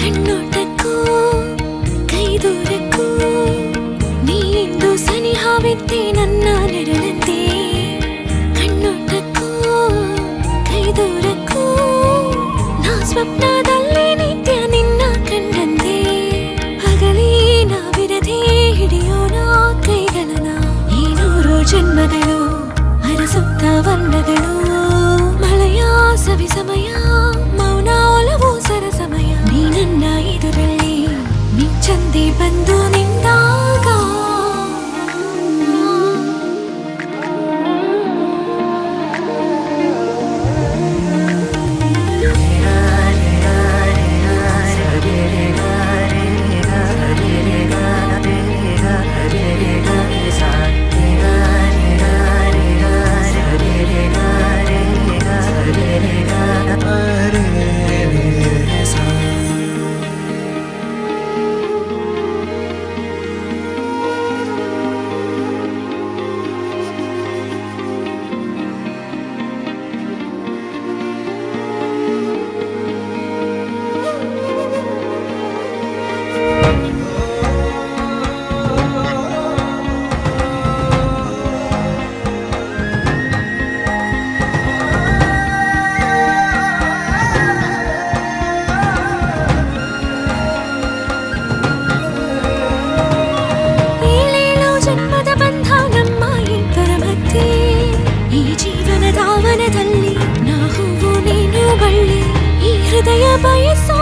ಕಣ್ಣೋಟಕ್ಕೂ ಕೈದೂರಕ್ಕೂ ನೀಂದು ಸನಿಹಾವಿದ್ದೆ ನನ್ನ ನೆರಳಂತೆ. ಕಣ್ಣೋಟಕ್ಕೂ ಕೈದೂರಕ್ಕೂ ನಾ ಸ್ವಪ್ನದಲ್ಲಿ ನಿತ್ಯ ನಿನ್ನ ಕಂಡಂತೆ. ಹಗಲೇ ನಾವಿರದೆ ಹಿಡಿಯೋಣ ಕೈಗಳನ. ಈ 100 ಜನ್ಮಗಳು ಅರಸುತ್ತ ವರ್ಣಗಳು. ಮಳೆಯ ಸವಿ ಸಮಯ ಮೌನ ಒಲವು ಸರಸಮಯ. ನೀ ನನ್ನ ಎದುರಲ್ಲಿ ಮಿಂಚಂದೆ ಬಂದು ನಿಂದಾಗ. ಈ ಜೀವನದ ವನದಲ್ಲಿ ನಾ ಹೂವು ನೀನು ಬಳ್ಳಿ. ಈ ಹೃದಯ ಬಯಸೋ